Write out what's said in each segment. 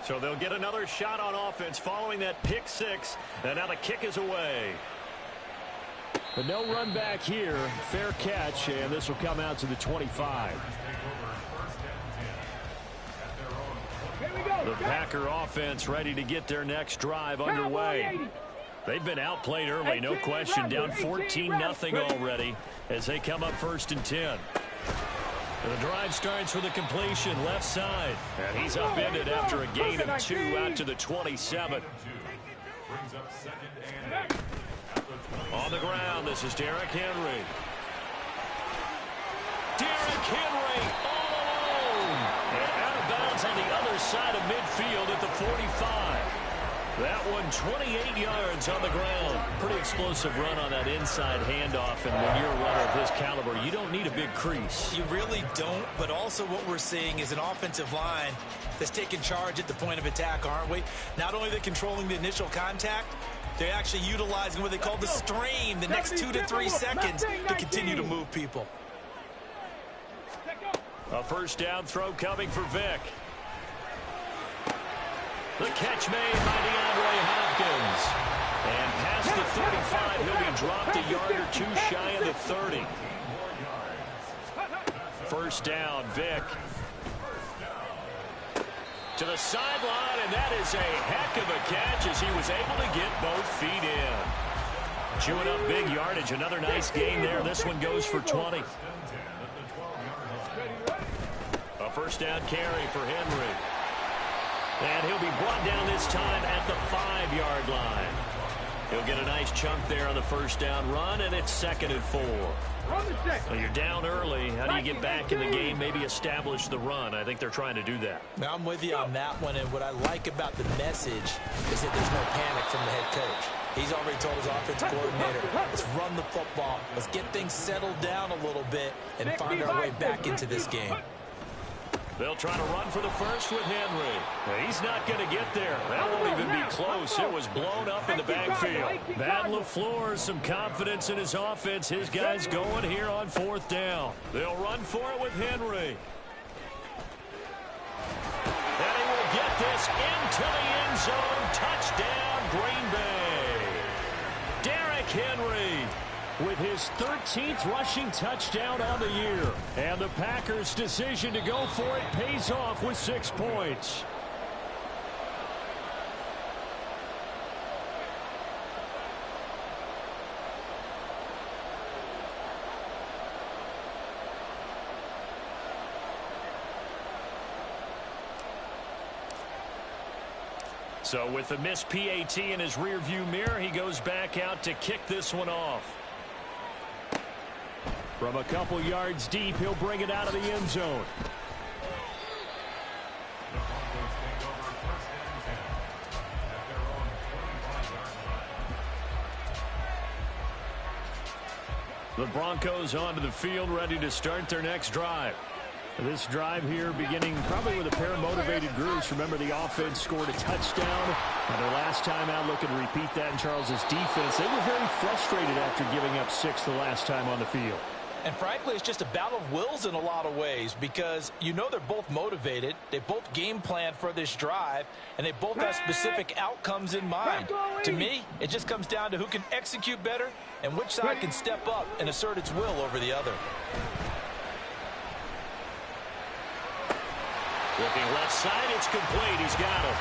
So they'll get another shot on offense following that pick six. And now the kick is away. But no run back here. Fair catch, and this will come out to the 25. The Packer offense ready to get their next drive underway. They've been outplayed early, no question. Down 14-0 already as they come up 1st and 10. The drive starts with a completion left side. And he's upended after a gain of 2 out to the 27. On the ground, this is Derrick Henry. Derrick Henry all alone. And out of bounds on the other side of midfield at the 45. That one 28 yards on the ground. Pretty explosive run on that inside handoff. And when you're a runner of his caliber, you don't need a big crease. You really don't, but also what we're seeing is an offensive line that's taking charge at the point of attack, aren't we? Not only are they controlling the initial contact, they're actually utilizing what they call the strain, the next 2 to 3 seconds to continue to move people. A first down throw coming for Vick. The catch made by DeAndre Hopkins. And past the 35, he'll be dropped a yard or 2 shy of the 30. First down, Vick. To the sideline, and that is a heck of a catch as he was able to get both feet in. Chewing up big yardage. Another nice gain there. This one goes for 20. A first down carry for Henry. And he'll be brought down this time at the 5-yard line. He'll get a nice chunk there on the first down run, and it's 2nd and 4. Well, you're down early. How do you get back in the game, maybe establish the run? I think they're trying to do that. Now, I'm with you on that one, and what I like about the message is that there's no panic from the head coach. He's already told his offensive coordinator, let's run the football. Let's get things settled down a little bit and find our way back into this game. They'll try to run for the first with Henry. He's not going to get there. That won't even be close. It was blown up in the backfield. Matt LaFleur, some confidence in his offense. His guys going here on 4th down. They'll run for it with Henry. And he will get this into the end zone. Touchdown, Green Bay. Derrick Henry with his 13th rushing touchdown on the year. And the Packers' decision to go for it pays off with 6 points. So with the missed PAT in his rearview mirror, he goes back out to kick this one off. From a couple yards deep, he'll bring it out of the end zone. The Broncos onto the field, ready to start their next drive. This drive here beginning probably with a pair of motivated groups. Remember, the offense scored a touchdown. And their last time out, looking to repeat that in Charles's defense. They were very frustrated after giving up 6 the last time on the field. And frankly, it's just a battle of wills in a lot of ways because you know they're both motivated. They both game plan for this drive, and they both have specific outcomes in mind. To me, it just comes down to who can execute better and which side can step up and assert its will over the other. Looking left side, it's complete. He's got it.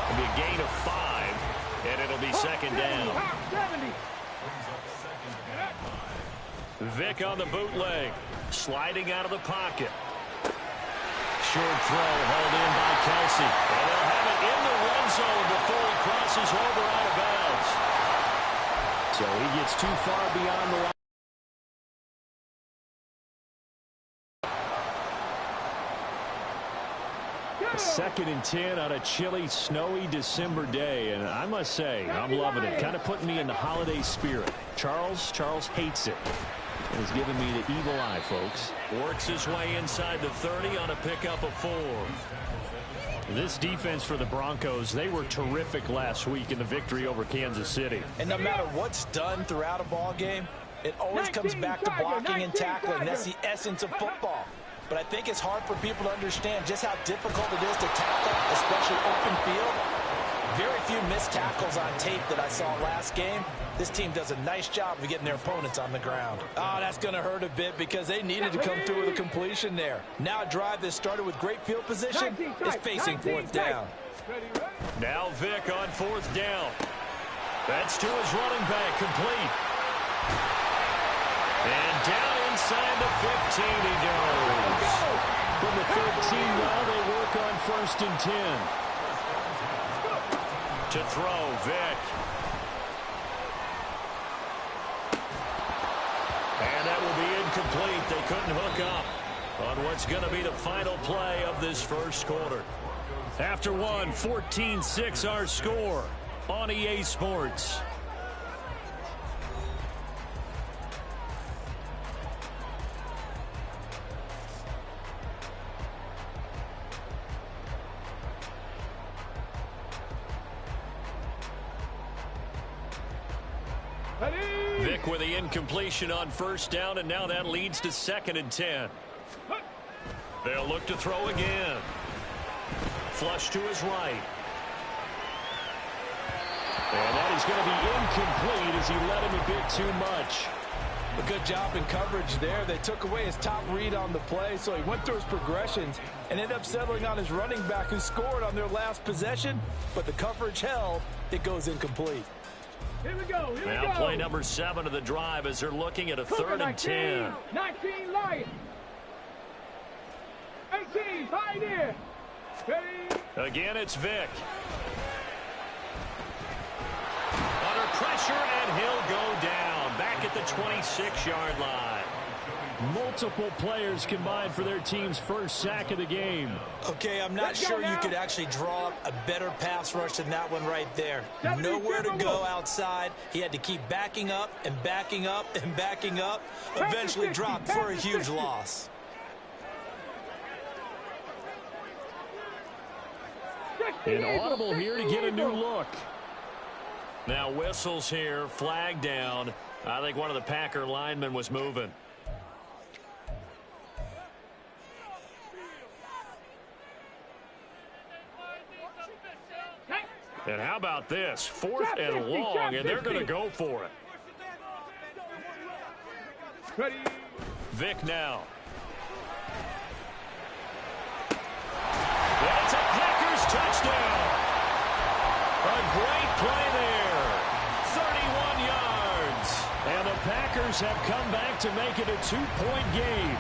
It'll be a gain of 5, and it'll be 2nd down. Vick on the bootleg, sliding out of the pocket. Short throw hauled in by Kelsey. And they'll have it in the red zone before he crosses over out of bounds. So he gets too far beyond the line. 2nd and 10 on a chilly, snowy December day. And I must say, I'm loving it. Kind of putting me in the holiday spirit. Charles hates it. And he's giving me the evil eye, folks. Works his way inside the 30 on a pickup of 4. This defense for the Broncos, they were terrific last week in the victory over Kansas City. And no matter what's done throughout a ball game, it always comes back to blocking and tackling. That's the essence of football. but I think it's hard for people to understand just how difficult it is to tackle, especially open field. Very few missed tackles on tape that I saw last game. This team does a nice job of getting their opponents on the ground. Oh, that's going to hurt a bit because they needed to come through with a completion there. Now a drive that started with great field position is facing fourth down. Now Vic on fourth down. That's to his running back, complete. And down inside the 15 he goes. From the 13 now they work on 1st and 10. To throw, Vic. And that will be incomplete. They couldn't hook up on what's going to be the final play of this first quarter. After one, 14-6 our score on EA Sports. Vic with the incompletion on first down, and now that leads to 2nd and 10. They'll look to throw again. Flush to his right. And that is going to be incomplete as he led him a bit too much. A good job in coverage there. They took away his top read on the play, so he went through his progressions and ended up settling on his running back who scored on their last possession, but the coverage held. It goes incomplete. Here we go. Now play number 7 of the drive as they're looking at a 3rd and 10. 19 Lions. 18 Pioneer. Again, it's Vic. Under pressure, and he'll go down. Back at the 26-yard line. Multiple players combined for their team's first sack of the game. Okay, I'm not sure you could actually draw up a better pass rush than that one right there. Nowhere to go outside. He had to keep backing up and backing up and backing up. Eventually dropped for a huge loss. An audible here to get a new look. Now whistles here, flag down. I think one of the Packer linemen was moving. And how about this? 4th and long, and they're going to go for it. Ready. Vic now. That's a Packers touchdown. A great play there. 31 yards. And the Packers have come back to make it a 2-point game.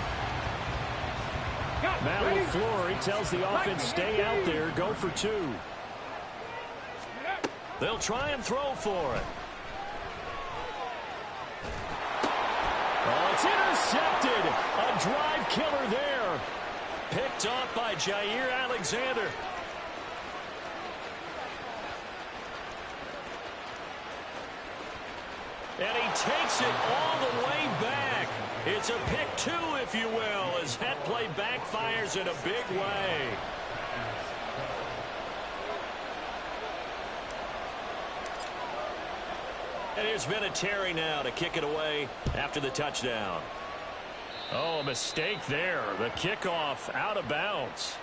Matt LaFleur tells the offense, stay out there, go for 2. They'll try and throw for it. Oh, it's intercepted. A drive killer there. Picked off by Jair Alexander. And he takes it all the way back. It's a pick 2, if you will, as that play backfires in a big way. And here's Vinatieri now to kick it away after the touchdown. Oh, a mistake there. The kickoff out of bounds.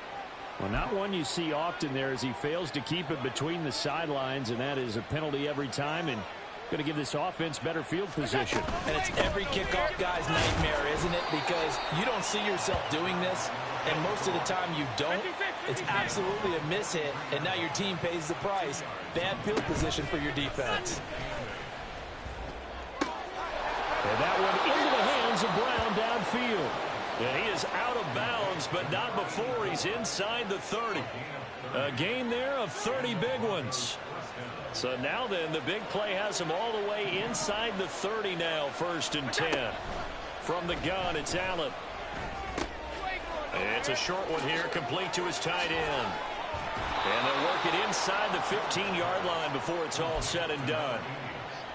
Well, not one you see often there as he fails to keep it between the sidelines, and that is a penalty every time and going to give this offense better field position. And it's every kickoff guy's nightmare, isn't it? Because you don't see yourself doing this, and most of the time you don't. It's absolutely a mishit, and now your team pays the price. Bad field position for your defense. And that one into the hands of Brown downfield. And he is out of bounds, but not before he's inside the 30. A gain there of 30 big ones. So now then, the big play has him all the way inside the 30 now, 1st and 10. From the gun, it's Allen. It's a short one here, complete to his tight end. And they'll work it inside the 15-yard line before it's all said and done.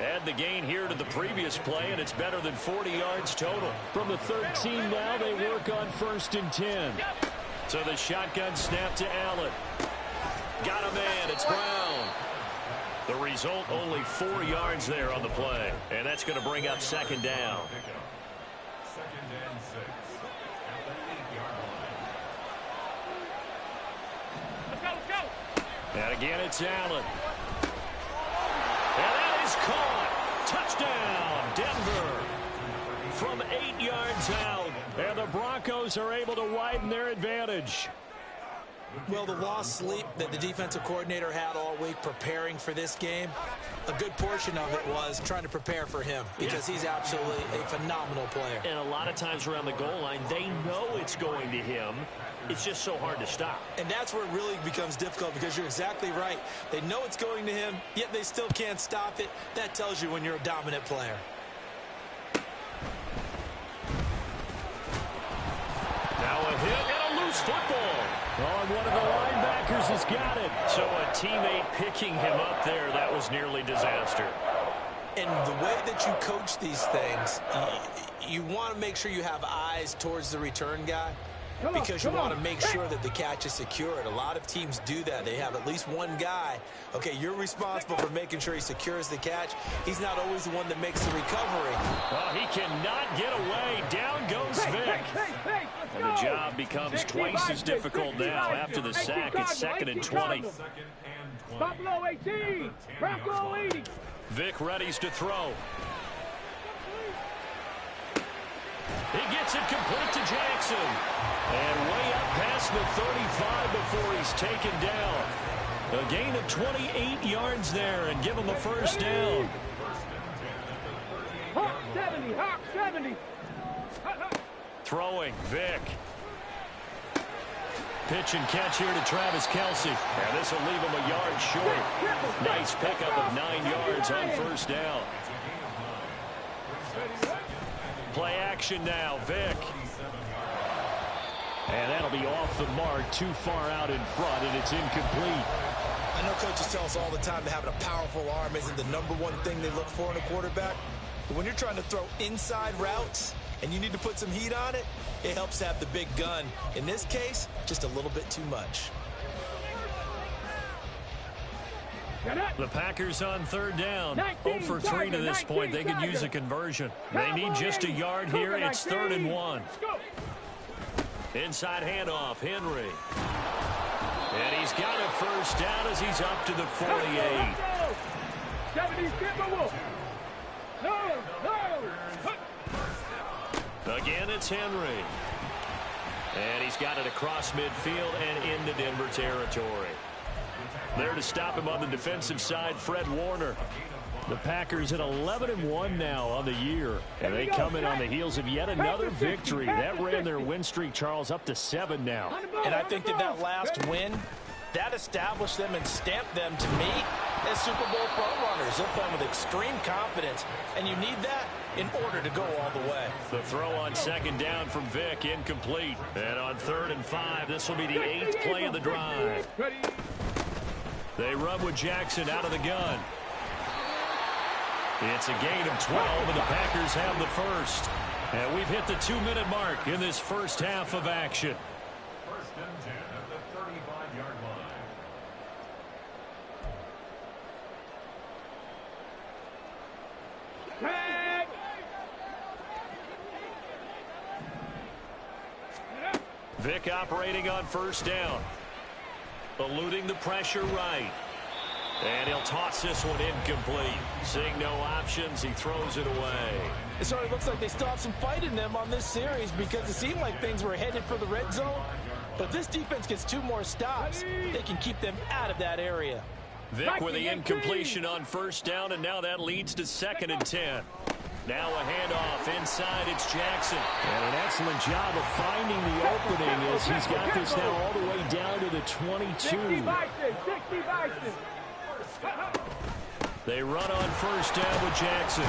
Add the gain here to the previous play, and it's better than 40 yards total. From the 13 now, they work on 1st and 10. So the shotgun snap to Allen. Got a man, it's Brown. The result, only 4 yards there on the play. And that's going to bring up 2nd down. And again, it's Allen. And that is caught. Touchdown, Denver. From 8 yards out. And the Broncos are able to widen their advantage. Well, the lost sleep that the defensive coordinator had all week preparing for this game, a good portion of it was trying to prepare for him because he's absolutely a phenomenal player. And a lot of times around the goal line, they know it's going to him. It's just so hard to stop. And that's where it really becomes difficult because you're exactly right. They know it's going to him, yet they still can't stop it. That tells you when you're a dominant player. Now a hit and a loose football. Oh, and one of the linebackers has got it. So a teammate picking him up there, that was nearly disaster. And the way that you coach these things, you want to make sure you have eyes towards the return guy because you want to make sure that the catch is secured. A lot of teams do that. They have at least one guy. Okay, you're responsible for making sure he secures the catch. He's not always the one that makes the recovery. Well, he cannot get away. Down goes Vic. And the job becomes twice as difficult now after the sack. It's 2nd and 20. Buffalo 18, Bronco 80. Vic readies to throw. He gets it complete to Jackson. And way up past the 35 before he's taken down. A gain of 28 yards there and give him a first down. Hawk 70, Hawk 70. Throwing, Vic. Pitch and catch here to Travis Kelce. And this will leave him a yard short. Nice pickup of 9 yards on first down. Play action now, Vic. And that'll be off the mark, too far out in front, and it's incomplete. I know coaches tell us all the time that having a powerful arm isn't the #1 thing they look for in a quarterback. But when you're trying to throw inside routes and you need to put some heat on it, it helps to have the big gun. In this case, just a little bit too much. The Packers on third down. 0 for 3 to this point. They could use a conversion. They need just a yard here. It's 3rd and 1. Inside handoff, Henry. And he's got a first down as he's up to the 48. Again, it's Henry. And he's got it across midfield and into Denver territory. There to stop him on the defensive side, Fred Warner. The Packers at 11-1 now on the year. And they come in on the heels of yet another victory. That ran their win streak, Charles, up to 7 now. And I think that last win, that established them and stamped them, to me, as Super Bowl frontrunners. They're playing with extreme confidence, and you need that in order to go all the way. The throw on 2nd down from Vic, incomplete. And on 3rd and 5, this will be the 8th play of the drive. They run with Jackson out of the gun. It's a gain of 12, and the Packers have the first. And we've hit the 2-minute mark in this first half of action. 1st and 10 at the 35-yard line. Vic operating on first down. Eluding the pressure right. And he'll toss this one incomplete. Seeing no options, he throws it away. It sort of looks like they still have some fight in them on this series because it seemed like things were headed for the red zone. But this defense gets 2 more stops. They can keep them out of that area. Vic with the incompletion on first down, and now that leads to 2nd and 10. Now a handoff inside, it's Jackson. And an excellent job of finding the opening as he's got this now all the way down to the 22. They run on first down with Jackson.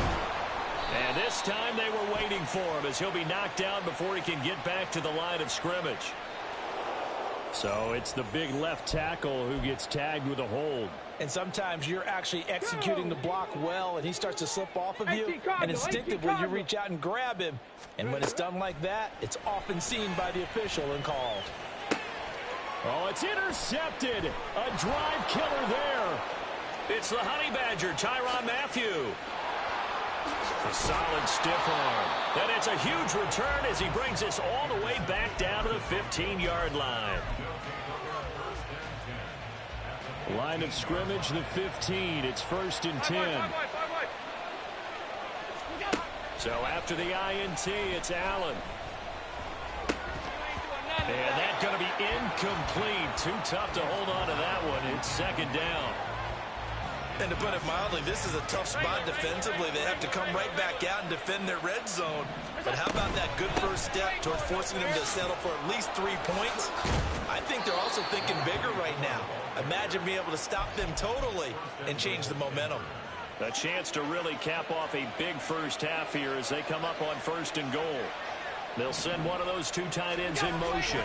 And this time they were waiting for him as he'll be knocked down before he can get back to the line of scrimmage. So it's the big left tackle who gets tagged with a hold. And sometimes you're actually executing the block well, and he starts to slip off of you, and instinctively you reach out and grab him. And when it's done like that, it's often seen by the official and called. Oh, it's intercepted. A drive killer there. It's the Honey Badger, Tyrann Mathieu. A solid stiff arm. And it's a huge return as he brings us all the way back down to the 15-yard line. Line of scrimmage, the 15. It's 1st and 10. So after the INT, it's Allen. And that's going to be incomplete. Too tough to hold on to that one. It's 2nd down. And to put it mildly, this is a tough spot defensively. They have to come right back out and defend their red zone. But how about that good first step towards forcing them to settle for at least 3 points? I think they're also thinking bigger right now. Imagine being able to stop them totally and change the momentum. A chance to really cap off a big first half here as they come up on 1st and goal. They'll send one of those 2 tight ends in motion.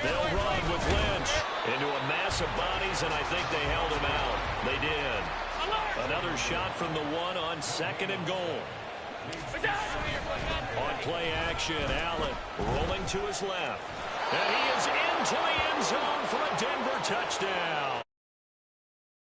They'll run with Lynch into a mass of bodies, and I think they held him out. They did. Another shot from the 1 on 2nd and goal. On play action, Allen rolling to his left. And he is into the end zone for a Denver touchdown.